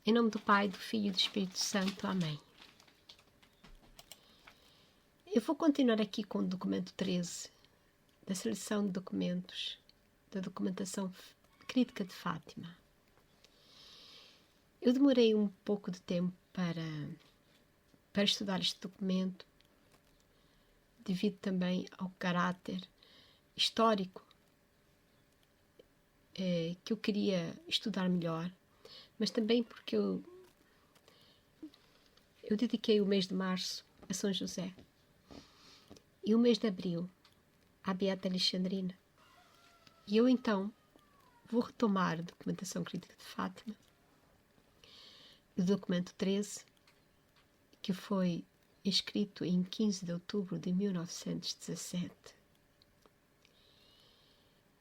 Em nome do Pai, do Filho e do Espírito Santo. Amém. Eu vou continuar aqui com o documento 13, da seleção de documentos, da documentação crítica de Fátima. Eu demorei um pouco de tempo para estudar este documento, devido também ao caráter histórico que eu queria estudar melhor, mas também porque eu dediquei o mês de março a São José e o mês de abril à Beata Alexandrina. E eu então vou retomar a documentação crítica de Fátima, o documento 13, que foi escrito em 15 de outubro de 1917.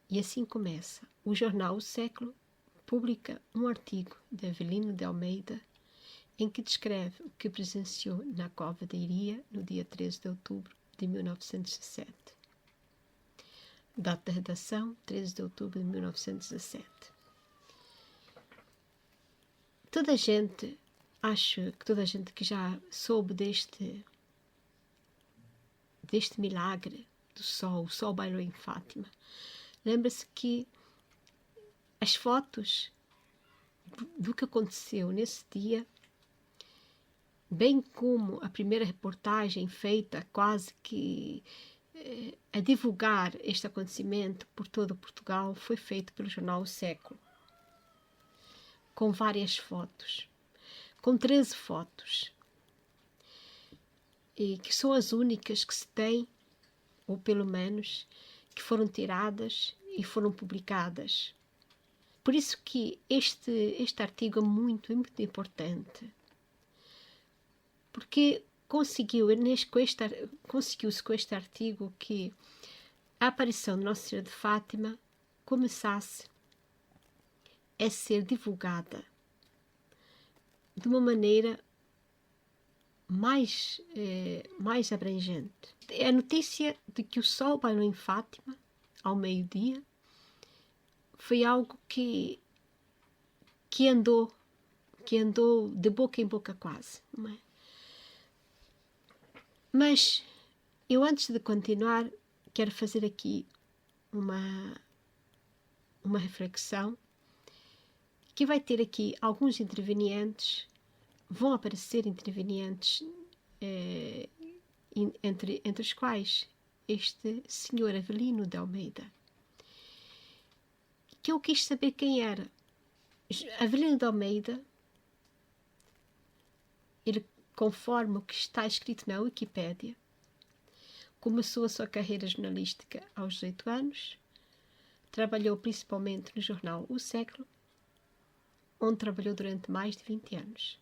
E assim começa. O jornal O Século publica um artigo de Avelino de Almeida em que descreve o que presenciou na Cova da Iria no dia 13 de outubro de 1917. Data da redação, 13 de outubro de 1917. Acho que toda a gente que já soube deste milagre do sol, o sol bailou em Fátima, lembra-se que as fotos do que aconteceu nesse dia, bem como a primeira reportagem feita quase que a divulgar este acontecimento por todo Portugal, foi feito pelo jornal O Século, com várias fotos, com 13 fotos, e que são as únicas que se tem, ou pelo menos que foram tiradas e foram publicadas. Por isso que este artigo é muito importante, porque conseguiu-se com este artigo que a aparição de Nossa Senhora de Fátima começasse a ser divulgada de uma maneira mais abrangente. A notícia de que o sol bailou em Fátima ao meio-dia foi algo que andou de boca em boca quase, não é? Mas eu, antes de continuar, quero fazer aqui uma reflexão, que vai ter aqui alguns intervenientes, vão aparecer intervenientes entre os quais este senhor Avelino de Almeida, que eu quis saber quem era. Avelino de Almeida, ele, conforme o que está escrito na Wikipédia, começou a sua carreira jornalística aos 18 anos, trabalhou principalmente no jornal O Século, onde trabalhou durante mais de 20 anos,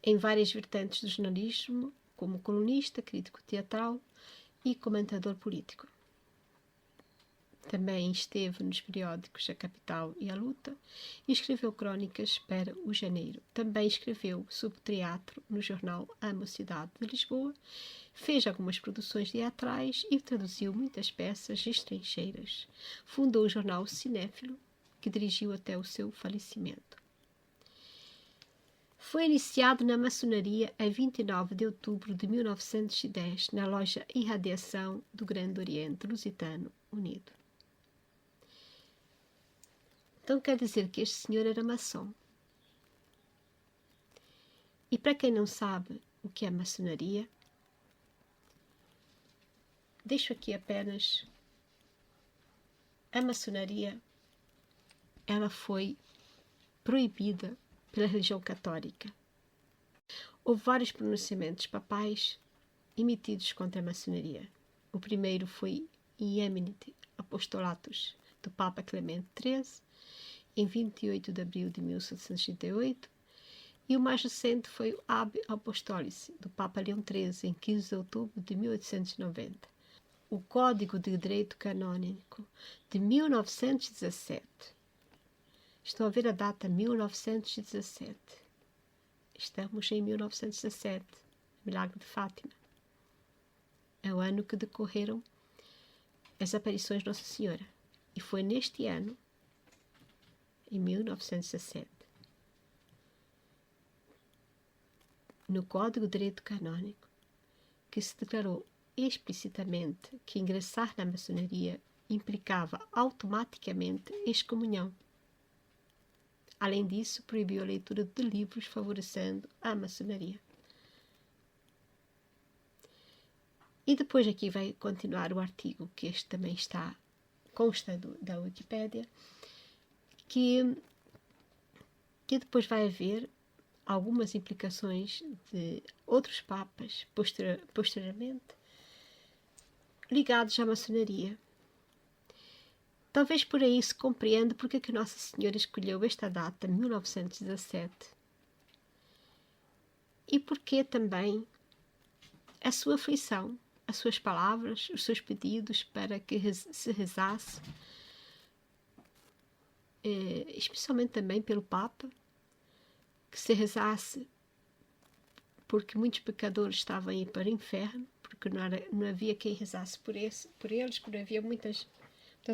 em várias vertentes do jornalismo, como colunista, crítico teatral e comentador político. Também esteve nos periódicos A Capital e A Luta e escreveu crónicas para o Janeiro. Também escreveu sobre teatro no jornal A Mocidade de Lisboa, fez algumas produções teatrais e traduziu muitas peças estrangeiras. Fundou o jornal Cinéfilo, que dirigiu até o seu falecimento. Foi iniciado na maçonaria a 29 de outubro de 1910, na loja Irradiação do Grande Oriente Lusitano Unido. Então quer dizer que este senhor era maçom. E para quem não sabe o que é maçonaria, deixo aqui apenas a maçonaria. Ela foi proibida pela religião católica. Houve vários pronunciamentos papais emitidos contra a maçonaria. O primeiro foi em Eminente Apostolatus do Papa Clemente XIII, em 28 de abril de 1768, e o mais recente foi o Ab Apostolici do Papa Leão XIII, em 15 de outubro de 1890. O Código de Direito Canônico de 1917. Estão a ver a data 1917. Estamos em 1917, Milagre de Fátima. É o ano que decorreram as aparições de Nossa Senhora. E foi neste ano, em 1917, no Código de Direito Canônico que se declarou explicitamente que ingressar na maçonaria implicava automaticamente excomunhão. Além disso, proibiu a leitura de livros favorecendo a maçonaria. E depois aqui vai continuar o artigo, que este também consta da Wikipédia, que depois vai haver algumas implicações de outros papas posteriormente ligados à maçonaria. Talvez por aí se compreenda porque é que Nossa Senhora escolheu esta data, 1917, e porque também a sua aflição, as suas palavras, os seus pedidos para que se rezasse, especialmente também pelo Papa, que se rezasse porque muitos pecadores estavam a ir para o inferno, porque não havia quem rezasse por eles, porque havia muitas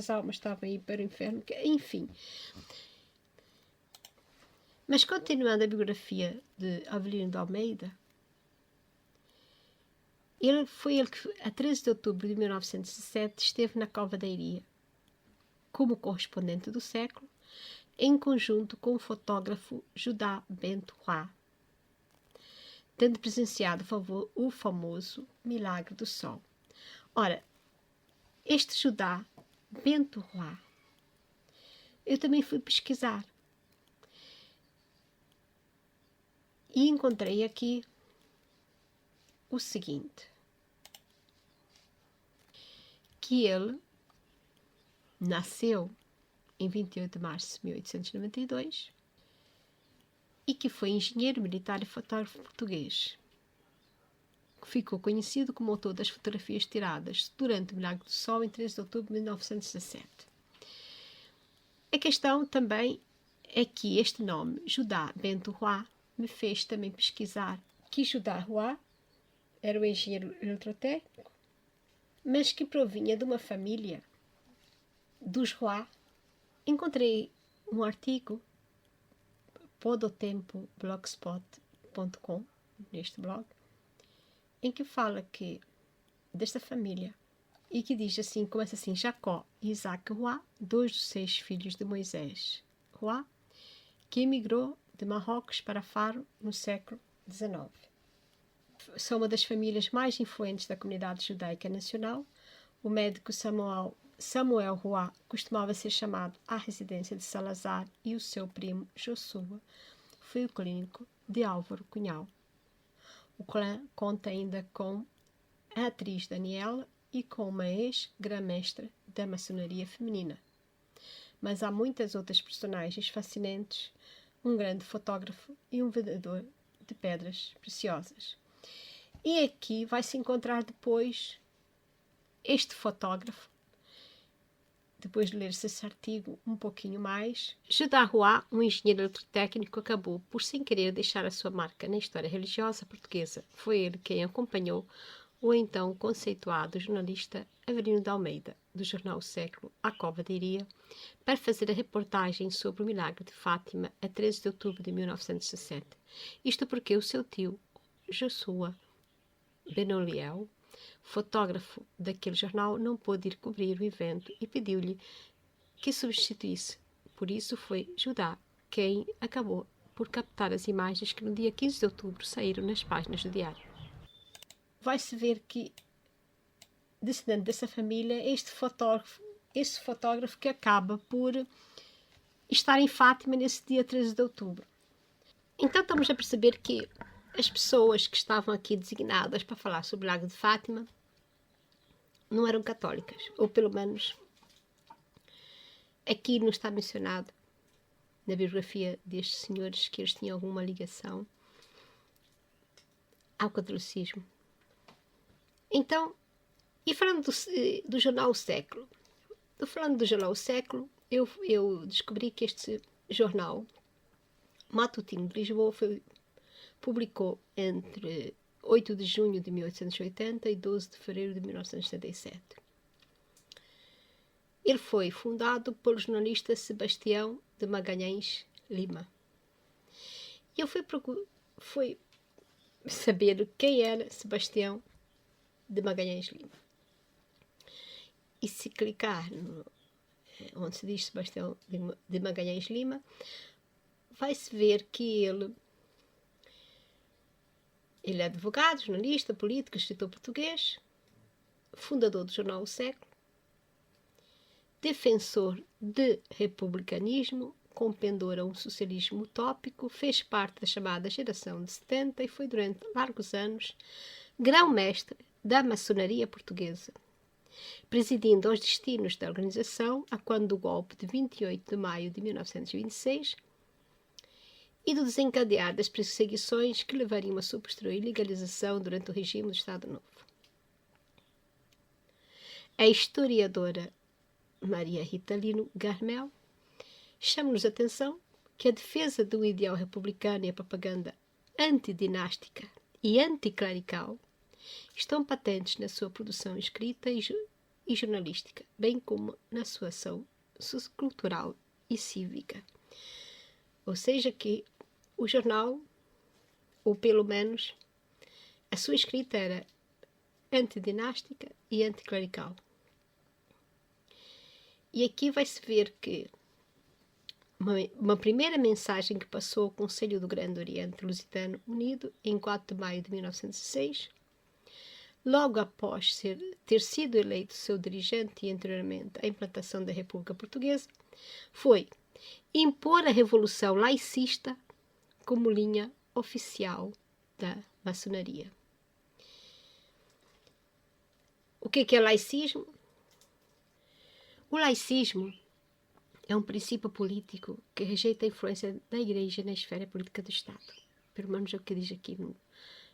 almas que estavam a ir para o inferno, enfim. Mas continuando a biografia de Avelino de Almeida, foi ele que, a 13 de outubro de 1917, esteve na Cova da Iria, como correspondente do século, em conjunto com o fotógrafo Judá Bento Roy, tendo presenciado o famoso Milagre do Sol. Ora, este Judá Bento Roy, eu também fui pesquisar e encontrei aqui o seguinte, que ele nasceu em 28 de março de 1892 e que foi engenheiro militar e fotógrafo português, que ficou conhecido como autor das fotografias tiradas durante o Milagre do Sol em 13 de outubro de 1917. A questão também é que este nome, Judá Bento Roy, me fez também pesquisar que Judá Roy era um engenheiro eletrotécnico, mas que provinha de uma família dos Roy. Encontrei um artigo podotempo.blogspot.com, neste blog, em que fala que desta família e que diz assim, começa assim: Jacó e Isaac Roy, 2 dos 6 filhos de Moisés Roy, que emigrou de Marrocos para Faro no século XIX. São uma das famílias mais influentes da comunidade judaica nacional. O médico Samuel Roy costumava ser chamado à residência de Salazar e o seu primo Joshua foi o clínico de Álvaro Cunhal. O clã conta ainda com a atriz Daniela e com uma ex-grã-mestra da maçonaria feminina. Mas há muitas outras personagens fascinantes, um grande fotógrafo e um vendedor de pedras preciosas. E aqui vai-se encontrar depois este fotógrafo, depois de ler-se esse artigo um pouquinho mais. Judá Roy, um engenheiro eletrotécnico, acabou por sem querer deixar a sua marca na história religiosa portuguesa. Foi ele quem acompanhou o então conceituado jornalista Avelino de Almeida, do jornal O Século, à Cova de Iria, para fazer a reportagem sobre o milagre de Fátima a 13 de outubro de 1917. Isto porque o seu tio, Joshua Benoliel, fotógrafo daquele jornal, não pôde ir cobrir o evento e pediu-lhe que substituísse. Por isso foi Judá quem acabou por captar as imagens que no dia 15 de outubro saíram nas páginas do diário. Vai-se ver que, descendente dessa família, este fotógrafo que acaba por estar em Fátima nesse dia 13 de outubro. Então estamos a perceber que as pessoas que estavam aqui designadas para falar sobre o Lago de Fátima não eram católicas, ou pelo menos aqui não está mencionado na biografia destes senhores que eles tinham alguma ligação ao catolicismo. Então, e falando do jornal O Século, eu descobri que este jornal matutino de Lisboa publicou entre 8 de junho de 1880 e 12 de fevereiro de 1977. Ele foi fundado pelo jornalista Sebastião de Magalhães Lima. E eu fui saber quem era Sebastião de Magalhães Lima. E se clicar onde se diz Sebastião de Magalhães Lima, vai-se ver que ele é advogado, jornalista, político, escritor português, fundador do jornal O Século, defensor de republicanismo, com pendor a um socialismo utópico, fez parte da chamada geração de 70 e foi durante largos anos grão-mestre da maçonaria portuguesa, presidindo aos destinos da organização a quando do golpe de 28 de maio de 1926 e do desencadear das perseguições que levariam a sua posterior ilegalização durante o regime do Estado Novo. A historiadora Maria Rita Lino Garmel chama-nos a atenção que a defesa do ideal republicano e a propaganda antidinástica e anticlerical estão patentes na sua produção escrita e jornalística, bem como na sua ação cultural e cívica. Ou seja, que o jornal, ou pelo menos a sua escrita, era antidinástica e anticlerical. E aqui vai-se ver que uma primeira mensagem que passou ao Conselho do Grande Oriente Lusitano Unido em 4 de maio de 1906, logo após ter sido eleito seu dirigente e anteriormente à implantação da República Portuguesa, foi impor a revolução laicista como linha oficial da maçonaria. O que é laicismo? O laicismo é um princípio político que rejeita a influência da Igreja na esfera política do Estado. Pelo menos é o que diz aqui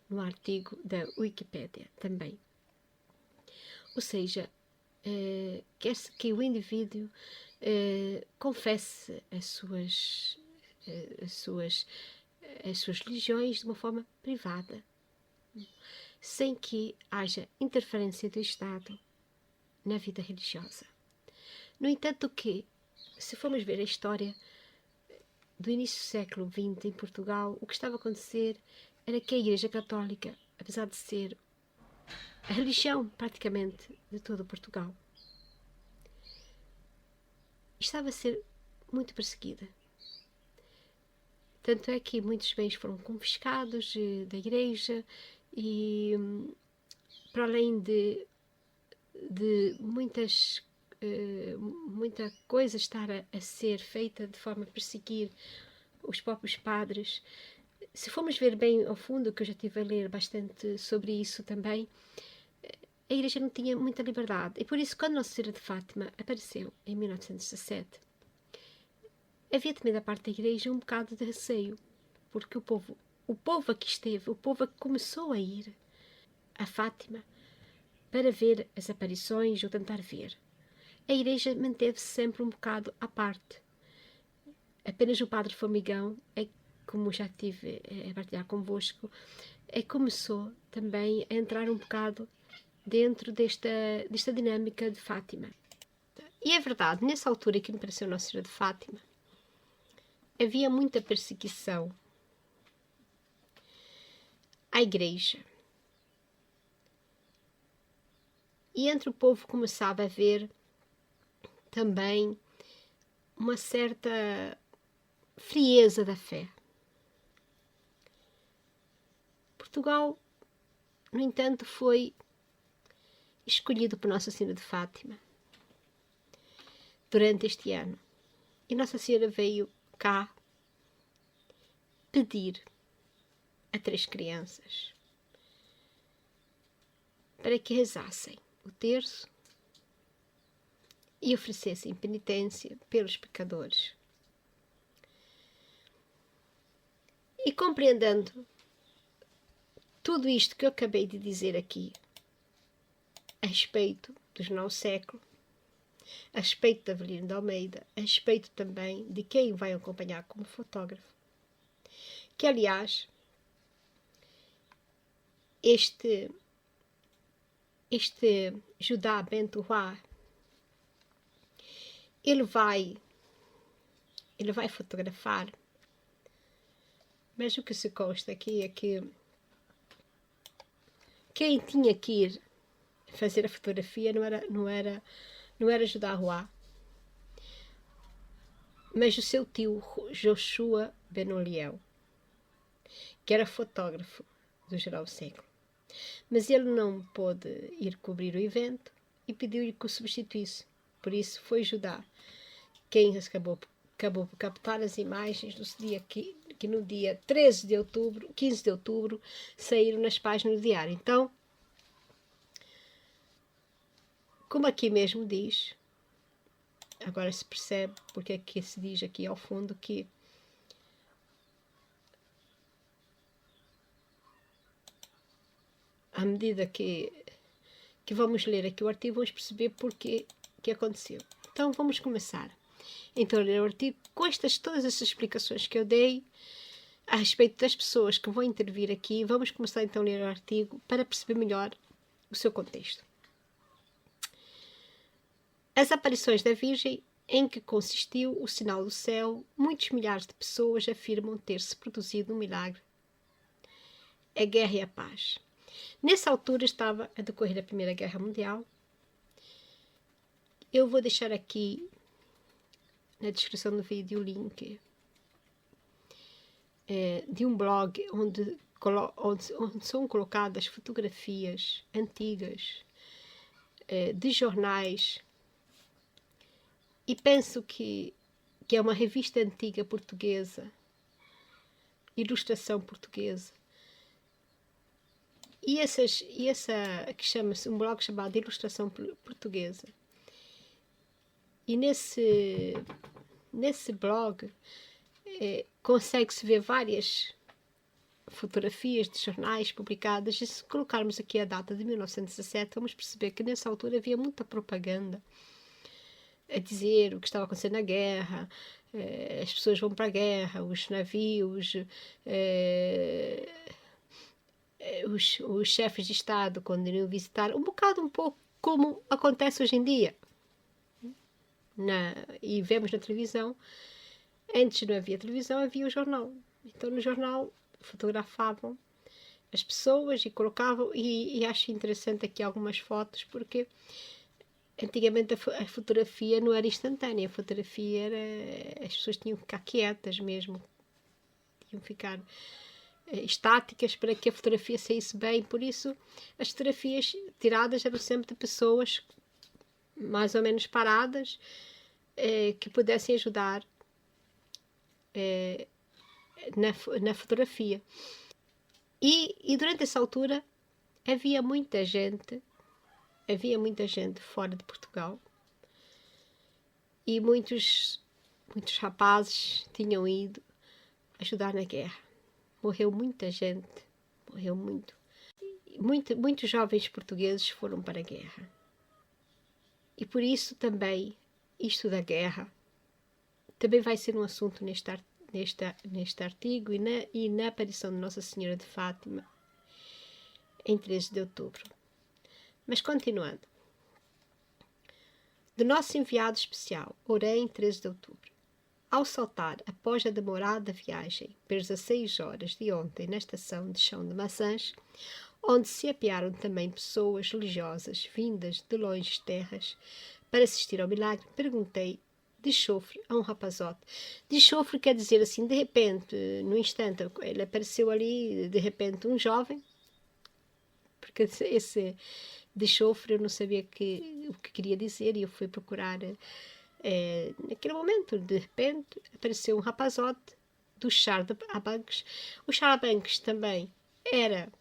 no artigo da Wikipédia também. Ou seja, quer-se que o indivíduo confesse as suas religiões de uma forma privada, sem que haja interferência do Estado na vida religiosa. No entanto, se formos ver a história do início do século XX em Portugal, o que estava a acontecer era que a Igreja Católica, apesar de ser a religião praticamente de todo Portugal, estava a ser muito perseguida. Tanto é que muitos bens foram confiscados da Igreja e, para além de muita coisa estar a ser feita de forma a perseguir os próprios padres, se formos ver bem ao fundo, que eu já estive a ler bastante sobre isso também, a Igreja não tinha muita liberdade. E por isso, quando Nossa Senhora de Fátima apareceu em 1917, havia também da parte da Igreja um bocado de receio, porque o povo aqui esteve, o povo que começou a ir a Fátima para ver as aparições ou tentar ver. A Igreja manteve-se sempre um bocado à parte. Apenas o Padre Formigão, como já estive a partilhar convosco, começou também a entrar um bocado dentro desta dinâmica de Fátima. E é verdade, nessa altura que me apareceu Nossa Senhora de Fátima, havia muita perseguição à Igreja. E entre o povo começava a haver também uma certa frieza da fé. Portugal, no entanto, foi escolhido por Nossa Senhora de Fátima durante este ano. E Nossa Senhora veio cá pedir a 3 crianças para que rezassem o terço e oferecessem penitência pelos pecadores. E compreendendo tudo isto que eu acabei de dizer aqui, a respeito do Jornal Século, a respeito de Avelino de Almeida, a respeito também de quem vai acompanhar como fotógrafo, que aliás, este Judá Bentuá, ele vai fotografar, mas o que se consta aqui é que Quem tinha que ir fazer a fotografia não era Judá Roá, mas o seu tio Joshua Benoliel, que era fotógrafo do Jornal Século. Mas ele não pôde ir cobrir o evento e pediu-lhe que o substituísse. Por isso foi Judá quem acabou por captar as imagens do dia que no dia 15 de outubro, saíram nas páginas do diário. Então, como aqui mesmo diz, agora se percebe porque é que se diz aqui ao fundo que à medida que vamos ler aqui o artigo, vamos perceber porque que aconteceu. Então vamos começar. Então ler o artigo com todas essas explicações que eu dei a respeito das pessoas que vão intervir aqui. Vamos começar então a ler o artigo para perceber melhor o seu contexto. As aparições da Virgem, em que consistiu o sinal do céu, muitos milhares de pessoas afirmam ter-se produzido um milagre. A guerra e a paz. Nessa altura estava a decorrer a Primeira Guerra Mundial. Eu vou deixar aqui na descrição do vídeo o link de um blog onde são colocadas fotografias antigas de jornais, e penso que é uma revista antiga portuguesa, ilustração portuguesa, e essa que chama-se um blog chamado Ilustração Portuguesa. E nesse blog consegue-se ver várias fotografias de jornais publicadas, e se colocarmos aqui a data de 1917, vamos perceber que nessa altura havia muita propaganda a dizer o que estava acontecendo na guerra, as pessoas vão para a guerra, os navios, os chefes de Estado, quando iriam visitar, um pouco como acontece hoje em dia. E vemos na televisão. Antes não havia televisão, havia o jornal. Então no jornal fotografavam as pessoas e colocavam, e acho interessante aqui algumas fotos, porque antigamente a fotografia não era instantânea, a fotografia era, as pessoas tinham que ficar quietas mesmo, tinham que ficar estáticas para que a fotografia saísse bem. Por isso as fotografias tiradas eram sempre de pessoas mais ou menos paradas, que pudessem ajudar na fotografia. E durante essa altura havia muita gente fora de Portugal, e muitos rapazes tinham ido ajudar na guerra. Morreu muita gente, muitos jovens portugueses foram para a guerra. E por isso também, isto da guerra, também vai ser um assunto neste artigo e na aparição de Nossa Senhora de Fátima em 13 de outubro. Mas continuando. Do nosso enviado especial, orei em 13 de outubro. Ao saltar, após a demorada viagem, pelas 16 horas de ontem na estação de Chão de Maçãs, onde se apearam também pessoas religiosas vindas de longes terras para assistir ao milagre, perguntei de chofre a um rapazote. De chofre quer dizer assim, de repente, no instante, ele apareceu ali, de repente, um jovem, porque esse de chofre eu não sabia o que queria dizer, e eu fui procurar. Naquele momento, de repente, apareceu um rapazote do Charabanques. O Charabanques também era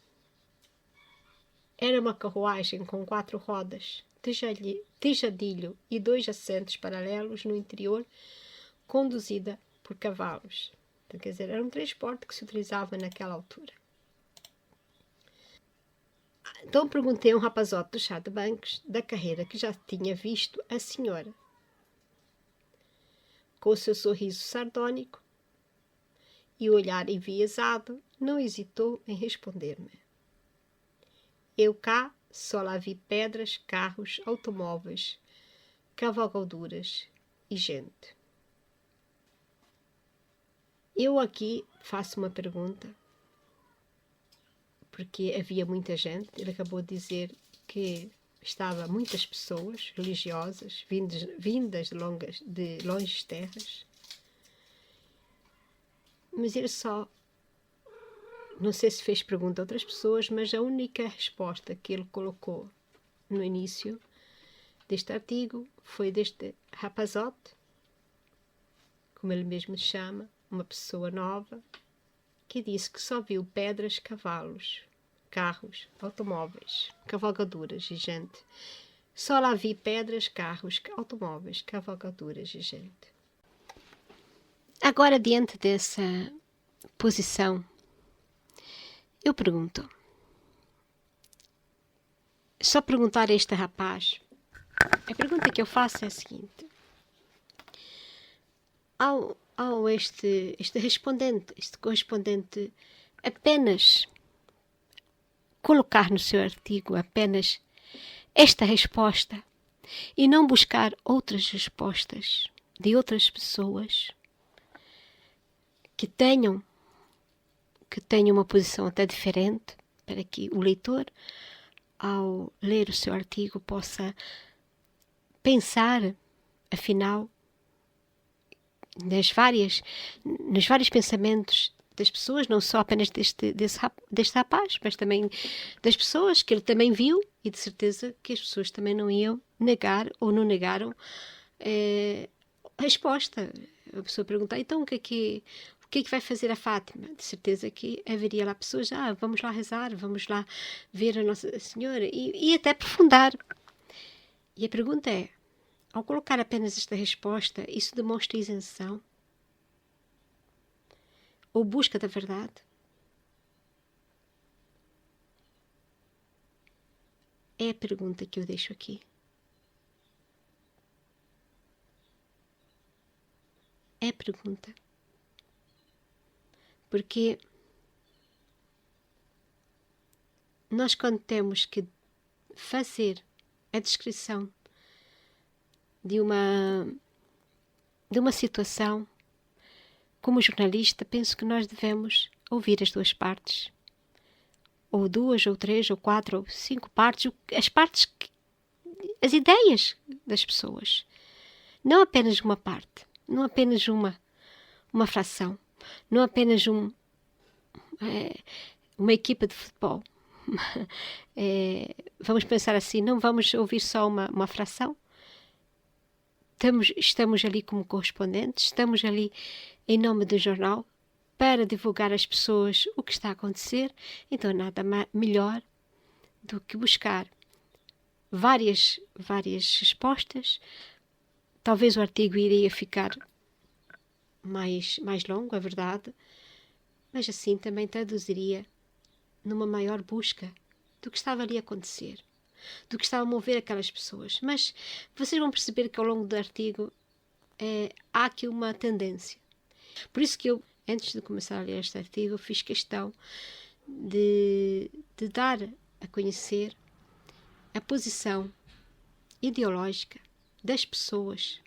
uma carruagem com 4 rodas, tejadilho e 2 assentos paralelos no interior, conduzida por cavalos. Então, quer dizer, era um transporte que se utilizava naquela altura. Então perguntei a um rapazote do Charabanques da carreira que já tinha visto a senhora. Com o seu sorriso sardónico e o olhar enviesado, não hesitou em responder-me. Eu cá só lá vi pedras, carros, automóveis, cavalgaduras e gente. Eu aqui faço uma pergunta. porque havia muita gente. Ele acabou de dizer que estava muitas pessoas religiosas vindas de longes terras, mas ele só, não sei se fez pergunta a outras pessoas, mas a única resposta que ele colocou no início deste artigo foi deste rapazote, como ele mesmo se chama, uma pessoa nova, que disse que só viu pedras, cavalos, carros, automóveis, cavalgaduras e gente. Só lá vi pedras, carros, automóveis, cavalgaduras e gente. Agora, diante dessa posição, eu pergunto, só perguntar a este rapaz, a pergunta que eu faço é a seguinte: ao este correspondente apenas colocar no seu artigo apenas esta resposta e não buscar outras respostas de outras pessoas que tenham uma posição até diferente, para que o leitor, ao ler o seu artigo, possa pensar, afinal, nos vários pensamentos das pessoas, não só apenas deste rapaz, mas também das pessoas que ele também viu, e de certeza que as pessoas também não iam negar ou não negaram a resposta. A pessoa pergunta, então o que é que vai fazer a Fátima? De certeza que haveria lá pessoas, vamos lá rezar, vamos lá ver a Nossa Senhora, e até aprofundar. E a pergunta é, ao colocar apenas esta resposta, isso demonstra isenção? Ou busca da verdade? É a pergunta que eu deixo aqui. É a pergunta. Porque nós, quando temos que fazer a descrição de uma situação, como jornalista, penso que nós devemos ouvir as duas partes, ou duas, ou três, ou quatro, ou cinco partes, as ideias das pessoas, não apenas uma parte, não apenas uma fração, não apenas uma equipa de futebol. Vamos pensar assim, não vamos ouvir só uma fração. Estamos ali como correspondentes, estamos ali em nome do jornal para divulgar às pessoas o que está a acontecer. Então nada melhor do que buscar várias respostas. Talvez o artigo iria ficar mais longo, é verdade, mas assim também traduziria numa maior busca do que estava ali a acontecer, do que estava a mover aquelas pessoas. Mas vocês vão perceber que ao longo do artigo há aqui uma tendência. Por isso que eu, antes de começar a ler este artigo, fiz questão de dar a conhecer a posição ideológica das pessoas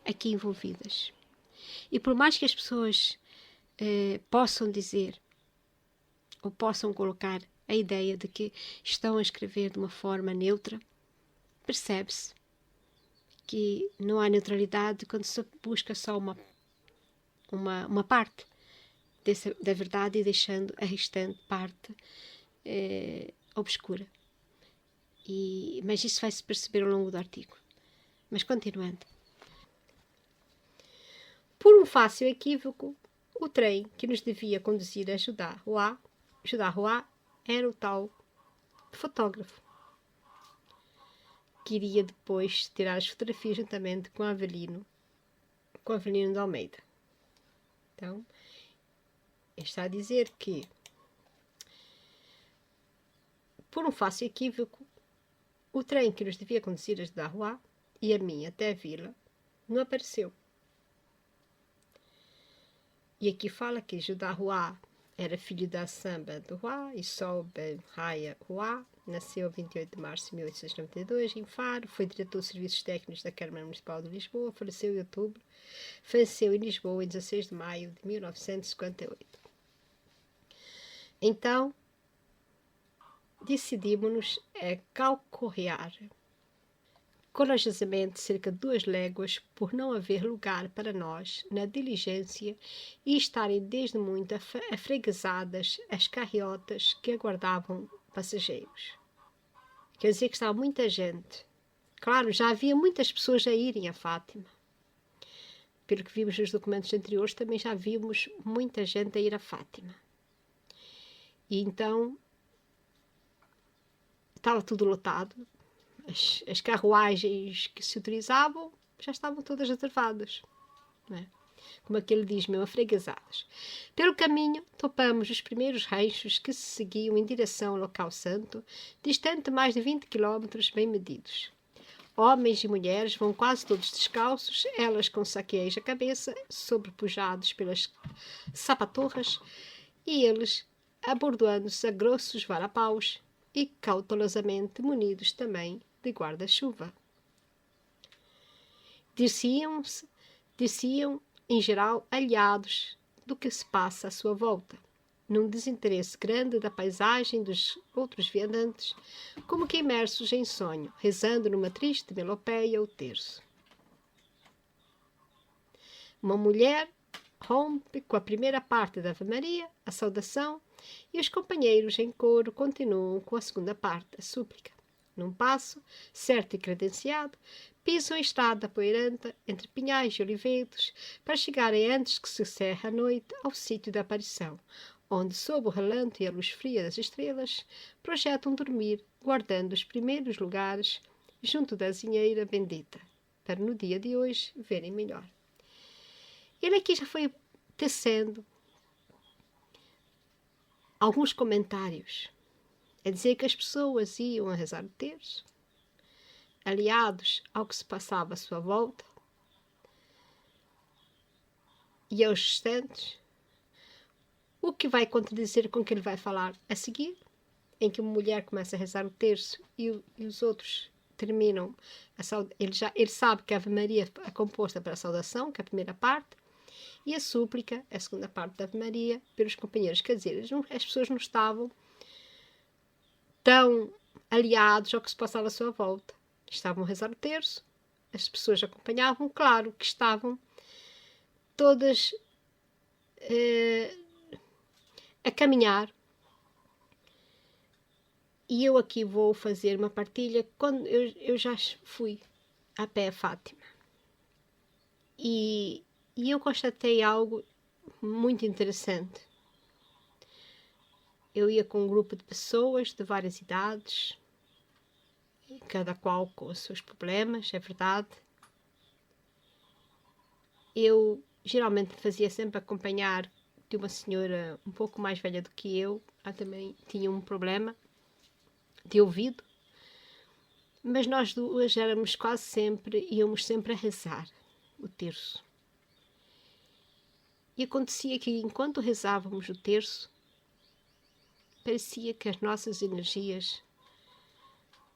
aqui envolvidas. E por mais que as pessoas possam dizer ou possam colocar a ideia de que estão a escrever de uma forma neutra, percebe-se que não há neutralidade quando se busca só uma parte da verdade e deixando a restante parte obscura. Mas isso vai-se perceber ao longo do artigo. Mas continuando. Por um fácil equívoco, o trem que nos devia conduzir a Judá-Ruá era o tal fotógrafo, que iria depois tirar as fotografias juntamente com Avelino de Almeida. Então, está a dizer que, por um fácil equívoco, o trem que nos devia conduzir a Judá-Ruá e a mim até a vila não apareceu. E aqui fala que Judá-Ruá era filho da Samba do Ruá e Sol Ben Raya Ruá, nasceu 28 de março de 1892 em Faro, foi diretor de serviços técnicos da Câmara Municipal de Lisboa, faleceu em Lisboa em 16 de maio de 1958. Então, decidimos-nos a calcorrear corajosamente cerca de 2 léguas, por não haver lugar para nós na diligência e estarem desde muito afreguezadas as carriotas que aguardavam passageiros. Quer dizer que estava muita gente. Claro, já havia muitas pessoas a irem a Fátima. Pelo que vimos nos documentos anteriores, também já vimos muita gente a ir a Fátima. E então estava tudo lotado. As carruagens que se utilizavam já estavam todas reservadas, não é? Como aquele diz mesmo, afreguezadas. Pelo caminho, topamos os primeiros ranchos que se seguiam em direção ao local santo, distante mais de 20 quilómetros bem medidos. Homens e mulheres vão quase todos descalços, elas com saqueiros à cabeça, sobrepujados pelas sapatorras, e eles abordoando-se a grossos varapaus e cautelosamente munidos também de guarda-chuva. Desciam, em geral, aliados do que se passa à sua volta, num desinteresse grande da paisagem dos outros viandantes, como que imersos em sonho, rezando numa triste melopeia o terço. Uma mulher rompe com a primeira parte da Ave Maria, a saudação, e os companheiros em coro continuam com a segunda parte, a súplica. Num passo, certo e credenciado, pisam a estrada poeiranta entre pinhais e olivedos para chegarem antes que se cerre a noite ao sítio da aparição, onde, sob o relento e a luz fria das estrelas, projetam dormir, guardando os primeiros lugares junto da azinheira bendita, para no dia de hoje verem melhor. Ele aqui já foi tecendo alguns comentários a dizer que as pessoas iam a rezar o terço, aliados ao que se passava à sua volta e aos restantes, o que vai contradizer com o que ele vai falar a seguir, em que uma mulher começa a rezar o terço e os outros terminam. Ele sabe que a Ave Maria é composta pela saudação, que é a primeira parte, e a súplica, a segunda parte da Ave Maria, pelos companheiros. Quer dizer, as pessoas não estavam tão aliados ao que se passava à sua volta. Estavam a rezar o terço, as pessoas acompanhavam, claro que estavam todas a caminhar. E eu aqui vou fazer uma partilha. Quando eu já fui a pé a Fátima. E eu constatei algo muito interessante. Eu ia com um grupo de pessoas de várias idades, cada qual com os seus problemas, é verdade. Eu geralmente fazia sempre acompanhar de uma senhora um pouco mais velha do que eu. Ela também tinha um problema de ouvido, mas nós duas íamos sempre a rezar o terço. E acontecia que enquanto rezávamos o terço, parecia que as nossas energias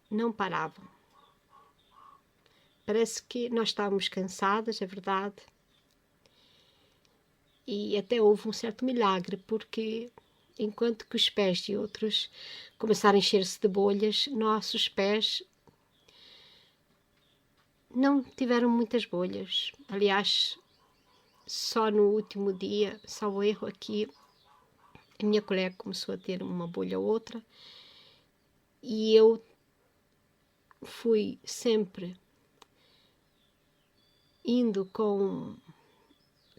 não paravam. Parece que nós estávamos cansadas, é verdade, e até houve um certo milagre, porque enquanto que os pés de outros começaram a encher-se de bolhas, nossos pés não tiveram muitas bolhas. Aliás, só no último dia, salvo erro aqui, a minha colega começou a ter uma bolha ou outra, e eu fui sempre indo com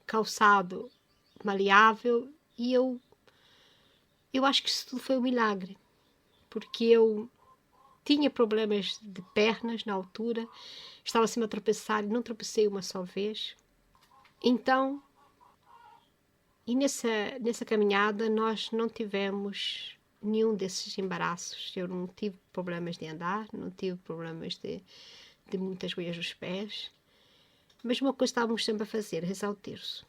calçado maleável, e eu acho que isso tudo foi um milagre, porque eu tinha problemas de pernas na altura, estava sempre a tropeçar e não tropecei uma só vez. Então, e nessa caminhada nós não tivemos nenhum desses embaraços. Eu não tive problemas de andar, não tive problemas de muitas bolhas nos pés, mas uma coisa estávamos sempre a fazer, rezar o terço.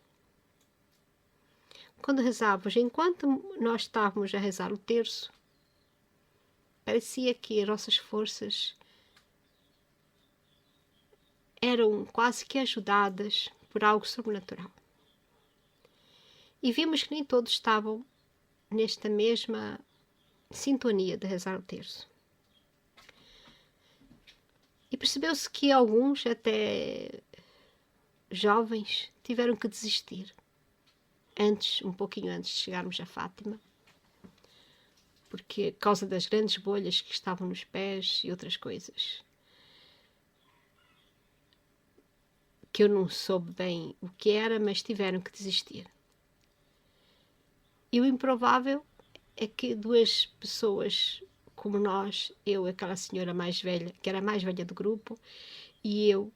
Quando rezávamos, enquanto nós estávamos a rezar o terço, parecia que as nossas forças eram quase que ajudadas por algo sobrenatural. E vimos que nem todos estavam nesta mesma sintonia de rezar o terço. E percebeu-se que alguns, até jovens, tiveram que desistir. Um pouquinho antes de chegarmos a Fátima, porque por causa das grandes bolhas que estavam nos pés e outras coisas, que eu não soube bem o que era, mas tiveram que desistir. E o improvável é que duas pessoas como nós, eu, aquela senhora mais velha, que era a mais velha do grupo, e eu,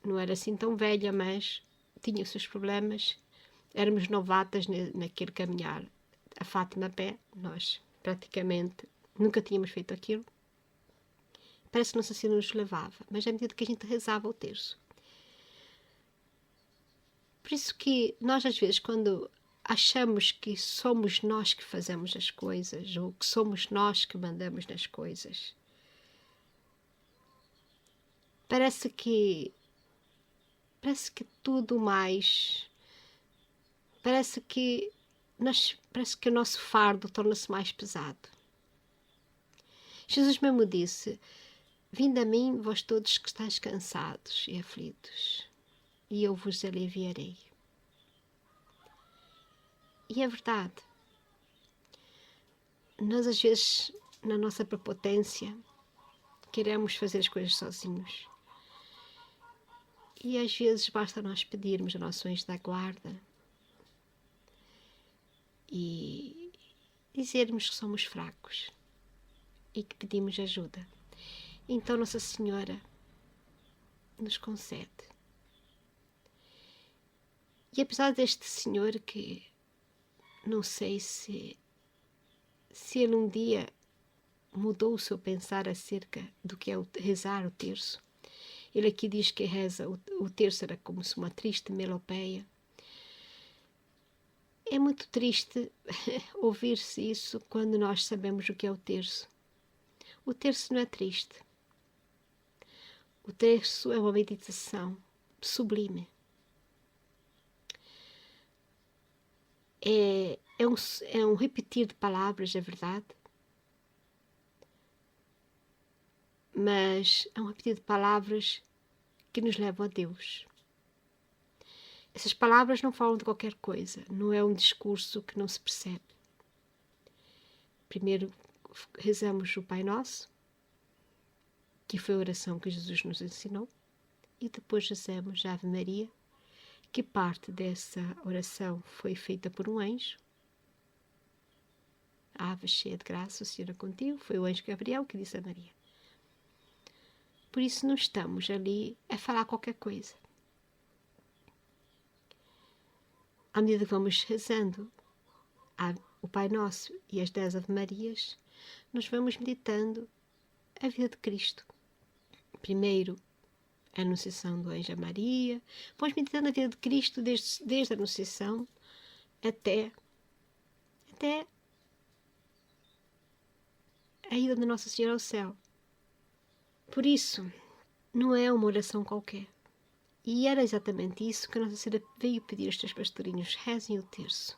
não era assim tão velha, mas tinha os seus problemas, éramos novatas naquele caminhar a Fátima a pé. Nós praticamente nunca tínhamos feito aquilo. Parece que Nossa Senhora nos levava, mas à medida que a gente rezava o terço. Por isso que nós, às vezes, quando achamos que somos nós que fazemos as coisas, ou que somos nós que mandamos nas coisas, parece que tudo mais, parece que o nosso fardo torna-se mais pesado. Jesus mesmo disse: vinde a mim, vós todos que estáis cansados e aflitos, e eu vos aliviarei. E é verdade. Nós, às vezes, na nossa prepotência, queremos fazer as coisas sozinhos. E às vezes basta nós pedirmos a nosso anjo da guarda e dizermos que somos fracos e que pedimos ajuda. Então Nossa Senhora nos concede. E apesar deste senhor, que não sei se ele um dia mudou o seu pensar acerca do que é rezar o terço. Ele aqui diz que reza o terço era como se uma triste melopeia. É muito triste ouvir-se isso quando nós sabemos o que é o terço. O terço não é triste. O terço é uma meditação sublime. É um repetir de palavras, é verdade, mas é um repetir de palavras que nos levam a Deus. Essas palavras não falam de qualquer coisa, não é um discurso que não se percebe. Primeiro rezamos o Pai Nosso, que foi a oração que Jesus nos ensinou, e depois rezamos a Ave Maria, que parte dessa oração foi feita por um anjo. Ave cheia de graça, o Senhor é contigo, foi o anjo Gabriel que disse a Maria. Por isso não estamos ali a falar qualquer coisa. À medida que vamos rezando o Pai Nosso e as 10 Ave Marias, nós vamos meditando a vida de Cristo. Primeiro, a Anunciação do Anjo a Maria, vamos meditando a vida de Cristo desde a Anunciação até a ida de Nossa Senhora ao céu. Por isso, não é uma oração qualquer. E era exatamente isso que a Nossa Senhora veio pedir aos teus pastorinhos: rezem o terço.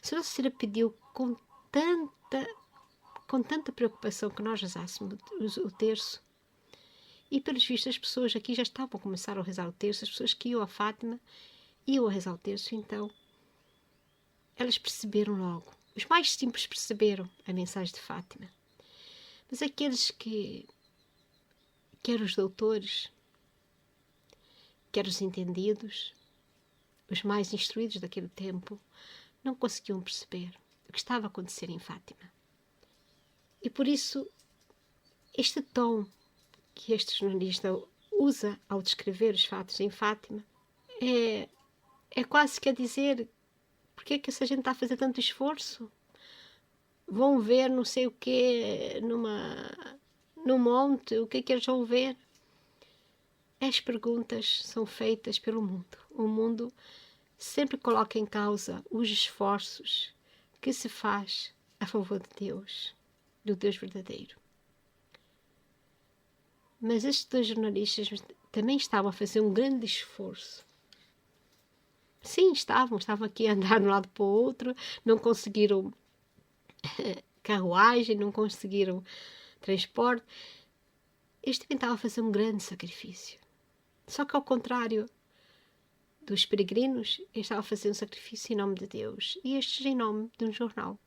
Se a Nossa Senhora pediu com tanta preocupação que nós rezássemos o terço, e pelos vistos as pessoas aqui já estavam a começar a rezar o terço, as pessoas que iam a Fátima iam a rezar o terço, então elas perceberam logo. Os mais simples perceberam a mensagem de Fátima. Mas aqueles que, quer os doutores, quer os entendidos, os mais instruídos daquele tempo, não conseguiam perceber o que estava a acontecer em Fátima. E por isso, este tom que este jornalista usa ao descrever os fatos em Fátima é quase que a dizer: porque é que essa gente está a fazer tanto esforço? Vão ver não sei o quê num monte, o que é que eles vão ver? As perguntas são feitas pelo mundo. O mundo sempre coloca em causa os esforços que se faz a favor de Deus, do Deus verdadeiro. Mas estes dois jornalistas também estavam a fazer um grande esforço. Sim, estavam aqui a andar de um lado para o outro, não conseguiram carruagem, não conseguiram transporte. Eles também estavam a fazer um grande sacrifício. Só que ao contrário dos peregrinos, eles estavam a fazer um sacrifício em nome de Deus e estes em nome de um jornal.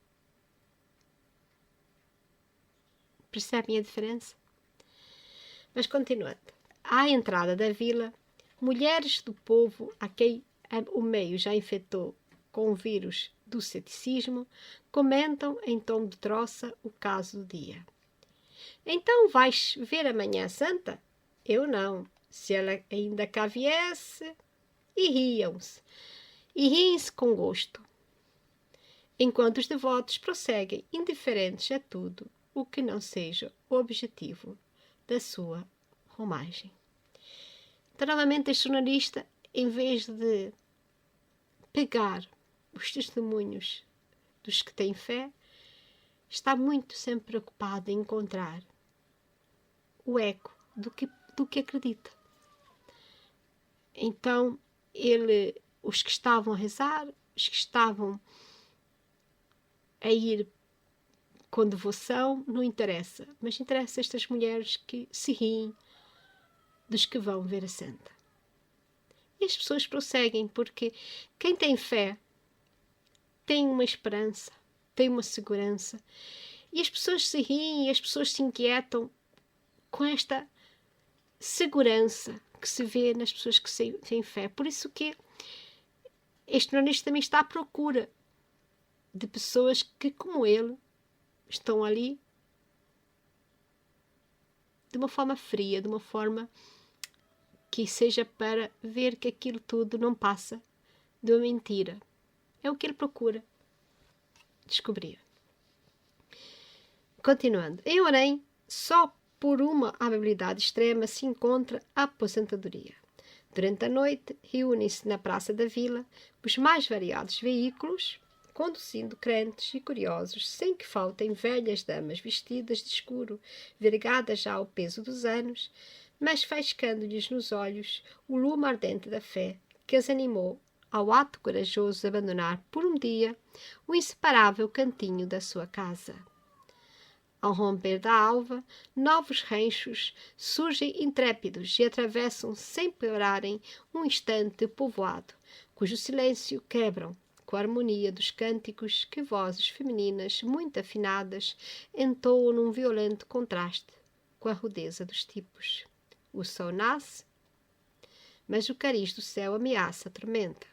Percebem a diferença? Mas continuando. À entrada da vila, mulheres do povo a quem o meio já infectou com o vírus do ceticismo comentam em tom de troça o caso do dia. Então vais ver a Manhã Santa? Eu não. Se ela ainda cá viesse... E riam-se. E riem-se com gosto. Enquanto os devotos prosseguem indiferentes a tudo o que não seja o objetivo da sua romagem. Então, novamente, este jornalista, em vez de pegar os testemunhos dos que têm fé, está muito sempre preocupado em encontrar o eco do que acredita. Então, os que estavam a rezar, os que estavam a ir com devoção, não interessa. Mas interessa estas mulheres que se riem dos que vão ver a santa. E as pessoas prosseguem, porque quem tem fé tem uma esperança, tem uma segurança. E as pessoas se riem e as pessoas se inquietam com esta segurança que se vê nas pessoas que têm fé. Por isso que este jornalista também está à procura de pessoas que, como ele, estão ali de uma forma fria, de uma forma que seja para ver que aquilo tudo não passa de uma mentira. É o que ele procura descobrir. Continuando. Em Orém, só por uma amabilidade extrema se encontra a aposentadoria. Durante a noite, reúnem-se na praça da vila os mais variados veículos, conduzindo crentes e curiosos, sem que faltem velhas damas vestidas de escuro, vergadas já ao peso dos anos, mas faiscando-lhes nos olhos o lume ardente da fé que as animou ao ato corajoso de abandonar por um dia o inseparável cantinho da sua casa. Ao romper da alva, novos ranchos surgem intrépidos e atravessam sem pararem um instante o povoado, cujo silêncio quebram com a harmonia dos cânticos que vozes femininas muito afinadas entoam num violento contraste com a rudeza dos tipos. O sol nasce, mas o cariz do céu ameaça a tormenta.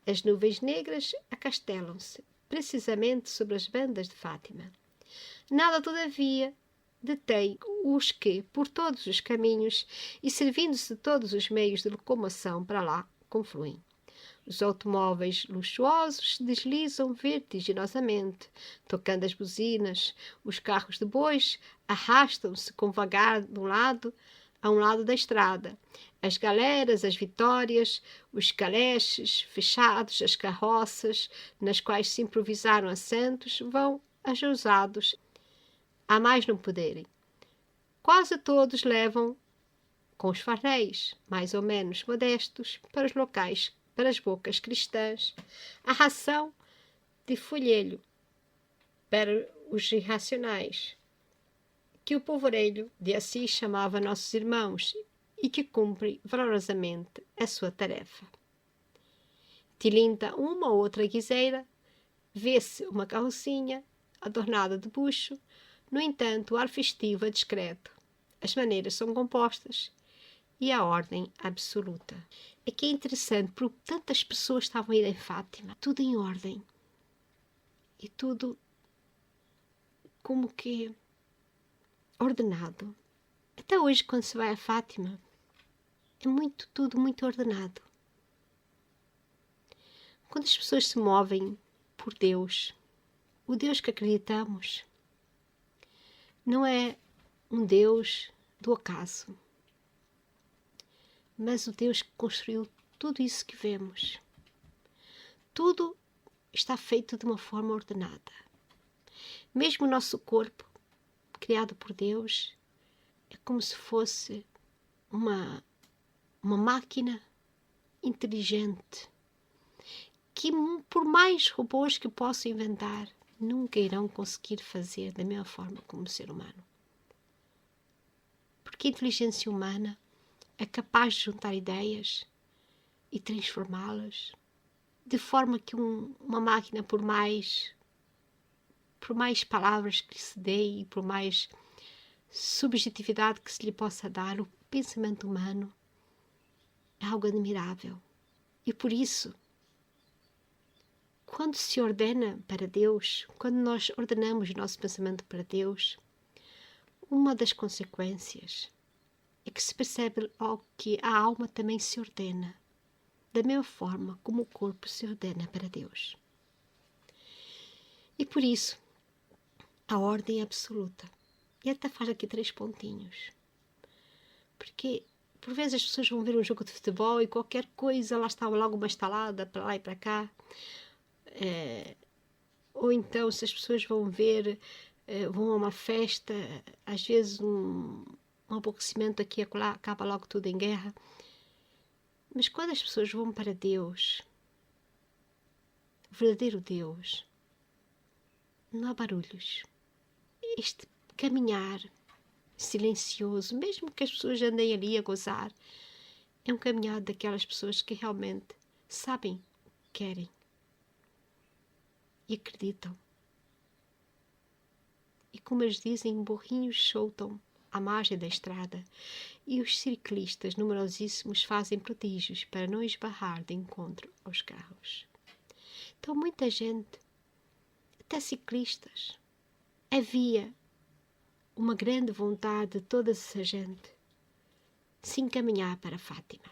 As nuvens negras acastelam-se, precisamente sobre as bandas de Fátima. Nada, todavia, detém os que, por todos os caminhos e servindo-se de todos os meios de locomoção para lá, confluem. Os automóveis luxuosos deslizam vertiginosamente, tocando as buzinas. Os carros de bois arrastam-se com vagar de um lado a um lado da estrada. As galeras, as vitórias, os caleches fechados, as carroças, nas quais se improvisaram assentos, vão ajousados a mais não poderem. Quase todos levam, com os farnéis, mais ou menos modestos, para os locais, para as bocas cristãs, a ração de folhelho para os irracionais, que o povoreiro de Assis chamava nossos irmãos e que cumpre valorosamente a sua tarefa. Tilinta uma ou outra guiseira, vê-se uma carrocinha adornada de bucho. No entanto, o ar festivo é discreto, as maneiras são compostas e a ordem absoluta. Aqui é interessante, porque tantas pessoas estavam a ir em Fátima, tudo em ordem e tudo como que ordenado. Até hoje, quando se vai a Fátima, é tudo muito ordenado. Quando as pessoas se movem por Deus, o Deus que acreditamos, não é um Deus do acaso, mas o Deus que construiu tudo isso que vemos. Tudo está feito de uma forma ordenada. Mesmo o nosso corpo, criado por Deus, é como se fosse uma máquina inteligente, que por mais robôs que possam inventar, nunca irão conseguir fazer da mesma forma como o ser humano. Porque a inteligência humana é capaz de juntar ideias e transformá-las de forma que uma máquina, por mais palavras que se dê e por mais subjetividade que se lhe possa dar, o pensamento humano é algo admirável. E por isso, quando se ordena para Deus, quando nós ordenamos o nosso pensamento para Deus, uma das consequências é que se percebe logo que a alma também se ordena, da mesma forma como o corpo se ordena para Deus. E por isso, a ordem é absoluta. E até faz aqui 3 pontinhos. Porque, por vezes, as pessoas vão ver um jogo de futebol e qualquer coisa, lá está logo uma estalada para lá e para cá. Ou então, se as pessoas vão vão a uma festa, às vezes um aborrecimento aqui e acolá, acaba logo tudo em guerra. Mas quando as pessoas vão para Deus, o verdadeiro Deus, não há barulhos. Este caminhar silencioso, mesmo que as pessoas andem ali a gozar, é um caminhar daquelas pessoas que realmente sabem o que querem e acreditam. E como eles dizem, burrinhos soltam à margem da estrada e os ciclistas numerosíssimos fazem prodígios para não esbarrar de encontro aos carros. Então muita gente, até ciclistas, havia uma grande vontade de toda essa gente se encaminhar para Fátima.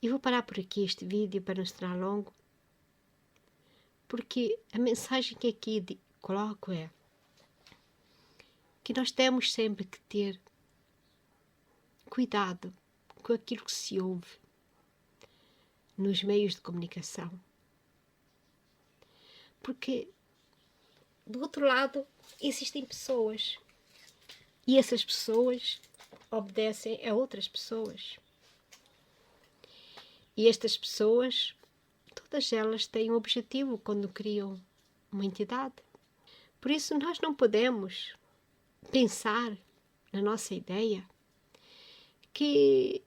E vou parar por aqui este vídeo para não se tornar longo, porque a mensagem que aqui coloco é que nós temos sempre que ter cuidado com aquilo que se ouve nos meios de comunicação. Porque, do outro lado, existem pessoas e essas pessoas obedecem a outras pessoas. E estas pessoas, todas elas têm um objetivo quando criam uma entidade. Por isso, nós não podemos pensar na nossa ideia que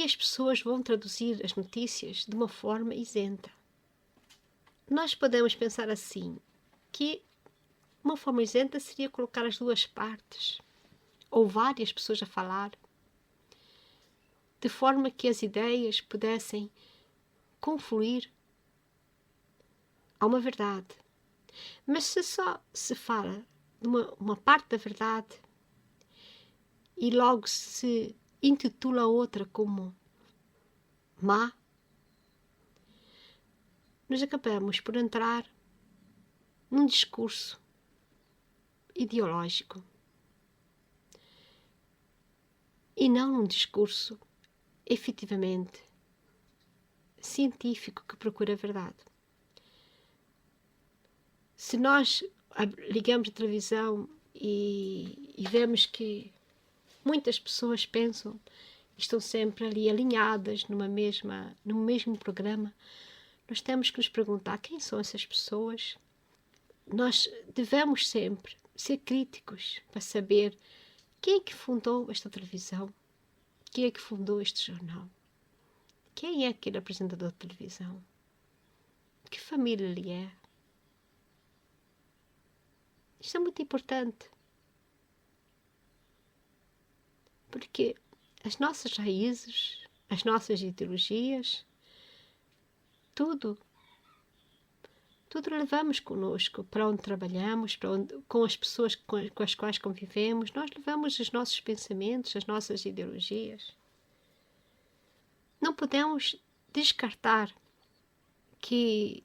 as pessoas vão traduzir as notícias de uma forma isenta. Nós podemos pensar assim, que uma forma isenta seria colocar as duas partes, ou várias pessoas a falar, de forma que as ideias pudessem confluir a uma verdade. Mas se só se fala de uma parte da verdade e logo se intitula a outra como má, nós acabamos por entrar num discurso ideológico e não num discurso efetivamente científico que procura a verdade. Se nós ligamos a televisão e vemos que muitas pessoas pensam e estão sempre ali alinhadas no mesmo programa, nós temos que nos perguntar quem são essas pessoas. Nós devemos sempre ser críticos para saber quem é que fundou esta televisão, quem é que fundou este jornal, quem é aquele apresentador de televisão, que família ele é. Isto é muito importante, porque as nossas raízes, as nossas ideologias, tudo levamos connosco para onde trabalhamos, com as pessoas com as quais convivemos. Nós levamos os nossos pensamentos, as nossas ideologias. Não podemos descartar que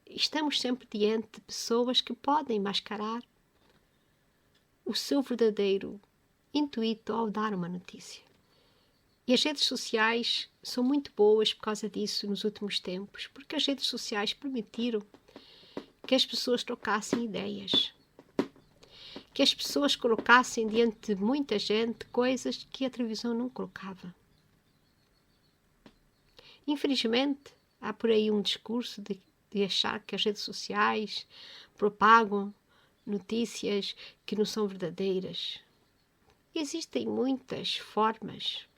estamos sempre diante de pessoas que podem mascarar o seu verdadeiro intuito ao dar uma notícia. E as redes sociais são muito boas por causa disso nos últimos tempos, porque as redes sociais permitiram que as pessoas trocassem ideias, que as pessoas colocassem diante de muita gente coisas que a televisão não colocava. Infelizmente, há por aí um discurso de de achar que as redes sociais propagam notícias que não são verdadeiras. Existem muitas formas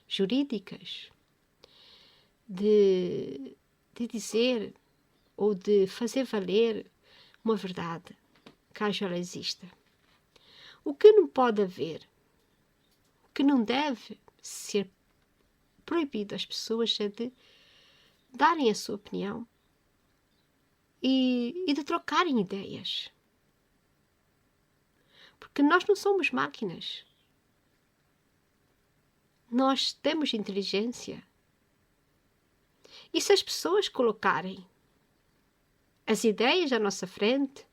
jurídicas de dizer ou de fazer valer uma verdade, caso ela exista. O que não pode haver, o que não deve ser proibido às pessoas é de darem a sua opinião e de trocarem ideias. Porque nós não somos máquinas. Nós temos inteligência. E se as pessoas colocarem as ideias à nossa frente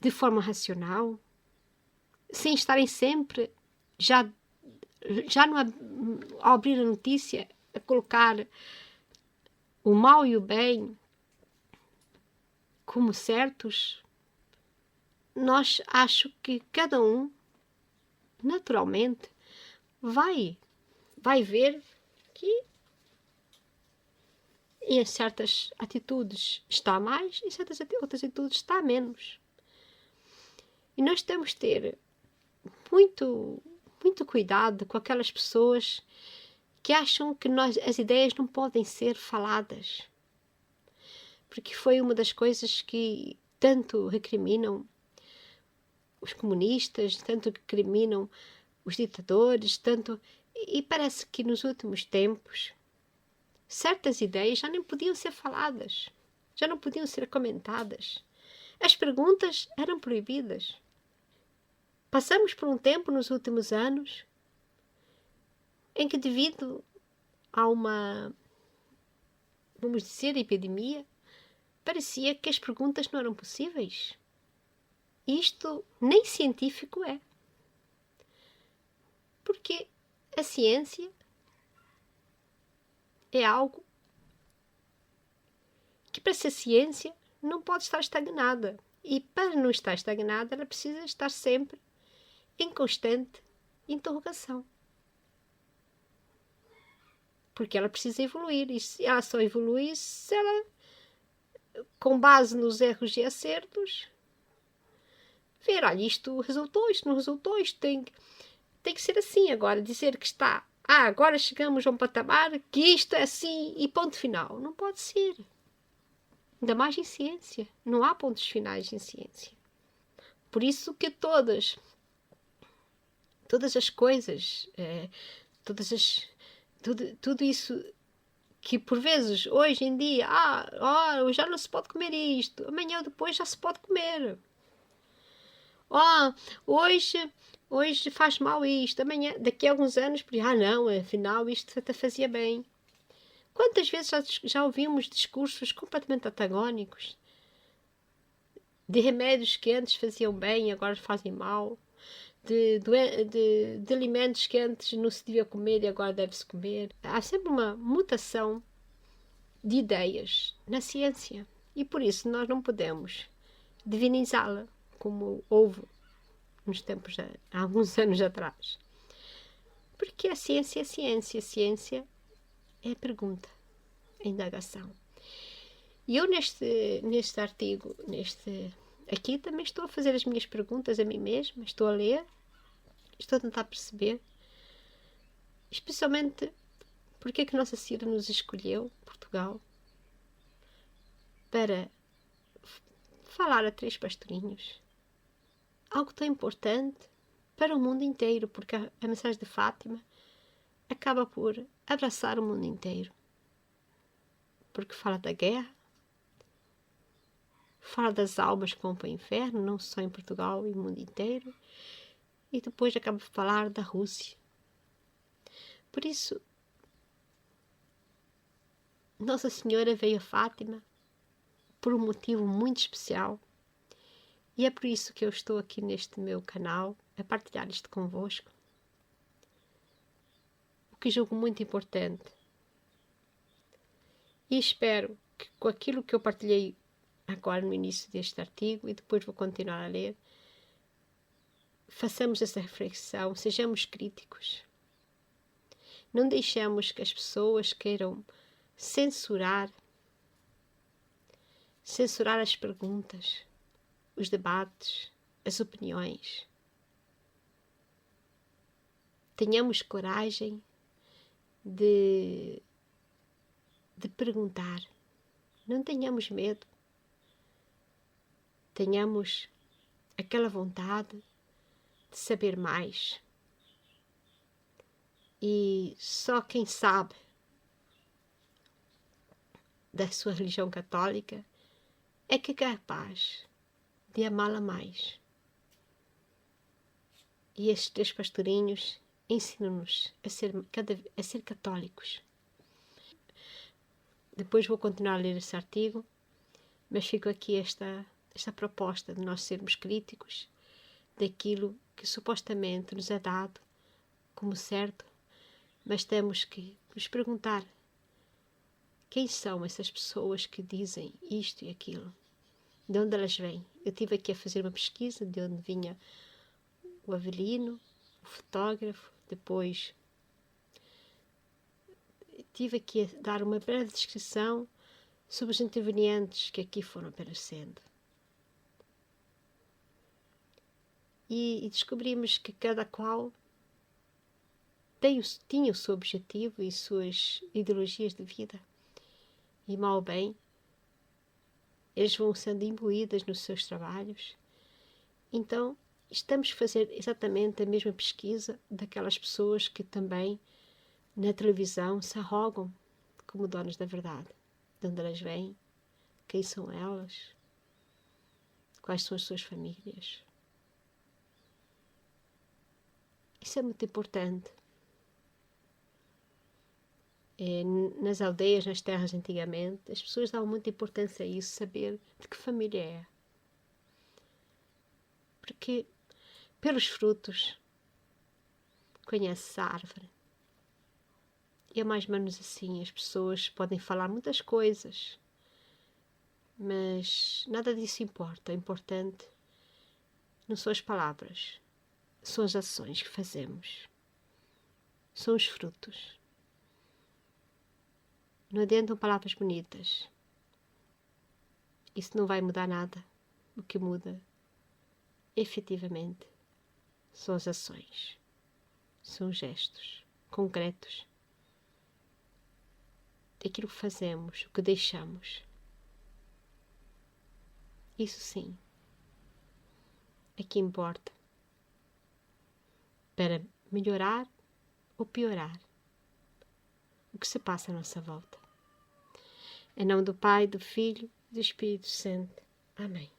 de forma racional, sem estarem sempre, já ao abrir a notícia, a colocar o mal e o bem como certos, nós acho que cada um, naturalmente, vai ver que em certas atitudes está mais e em certas outras atitudes está menos. E nós temos de ter muito cuidado com aquelas pessoas que acham que as ideias não podem ser faladas. Porque foi uma das coisas que tanto recriminam os comunistas, tanto recriminam os ditadores, e parece que nos últimos tempos certas ideias já nem podiam ser faladas, já não podiam ser comentadas. As perguntas eram proibidas. Passamos por um tempo nos últimos anos em que, devido a uma, vamos dizer, epidemia, parecia que as perguntas não eram possíveis. Isto nem científico é. Porque a ciência é algo que, para ser ciência, não pode estar estagnada. E para não estar estagnada, ela precisa estar sempre em constante interrogação. Porque ela precisa evoluir. E ela só evolui se ela, com base nos erros e acertos, ver, olha, isto resultou, isto não resultou, isto tem que ser assim. Agora, dizer que está, agora chegamos a um patamar que isto é assim e ponto final. Não pode ser. Ainda mais em ciência. Não há pontos finais em ciência. Por isso que todas as coisas, tudo isso que por vezes, hoje em dia, já não se pode comer isto, amanhã ou depois já se pode comer. Hoje faz mal isto, amanhã, daqui a alguns anos, não, afinal isto até fazia bem. Quantas vezes já ouvimos discursos completamente antagónicos de remédios que antes faziam bem e agora fazem mal, de alimentos que antes não se devia comer e agora deve-se comer. Há sempre uma mutação de ideias na ciência e por isso nós não podemos divinizá-la como houve nos tempos, há alguns anos atrás. Porque a ciência é ciência, a ciência é a pergunta, a indagação. E eu neste artigo, aqui também estou a fazer as minhas perguntas a mim mesma, estou a ler, estou a tentar perceber, especialmente porque é que Nossa Senhora nos escolheu, Portugal, para falar a 3 pastorinhos. Algo tão importante para o mundo inteiro, porque a mensagem de Fátima acaba por abraçar o mundo inteiro. Porque fala da guerra, fala das almas que vão para o inferno, não só em Portugal e no mundo inteiro, e depois acaba por falar da Rússia. Por isso, Nossa Senhora veio a Fátima por um motivo muito especial, e é por isso que eu estou aqui neste meu canal a partilhar isto convosco, o que julgo muito importante. E espero que com aquilo que eu partilhei agora no início deste artigo, e depois vou continuar a ler, façamos essa reflexão, sejamos críticos. Não deixemos que as pessoas queiram censurar censurar as perguntas, os debates, as opiniões. Tenhamos coragem de perguntar. Não tenhamos medo. Tenhamos aquela vontade de saber mais. E só quem sabe da sua religião católica é que é capaz de amá-la mais. E estes 3 pastorinhos ensinam-nos a ser católicos. Depois vou continuar a ler esse artigo, mas fico aqui esta proposta de nós sermos críticos daquilo que supostamente nos é dado como certo, mas temos que nos perguntar quem são essas pessoas que dizem isto e aquilo, de onde elas vêm. Eu estive aqui a fazer uma pesquisa de onde vinha o Avelino, o fotógrafo, depois estive aqui a dar uma breve descrição sobre os intervenientes que aqui foram aparecendo. E descobrimos que cada qual tinha o seu objetivo e suas ideologias de vida. E mal ou bem, eles vão sendo imbuídas nos seus trabalhos. Então, estamos a fazer exatamente a mesma pesquisa daquelas pessoas que também na televisão se arrogam como donas da verdade. De onde elas vêm, quem são elas, quais são as suas famílias. Isso é muito importante. Nas aldeias, nas terras antigamente, as pessoas davam muita importância a isso, saber de que família é. Porque pelos frutos conhece-se a árvore. E é mais ou menos assim, as pessoas podem falar muitas coisas, mas nada disso importa. O importante não são as palavras, são as ações que fazemos, são os frutos. Não adiantam palavras bonitas. Isso não vai mudar nada. O que muda, efetivamente, são as ações. São gestos concretos. Aquilo que fazemos, o que deixamos. Isso sim, é que importa. Para melhorar ou piorar o que se passa à nossa volta. Em nome do Pai, do Filho e do Espírito Santo. Amém.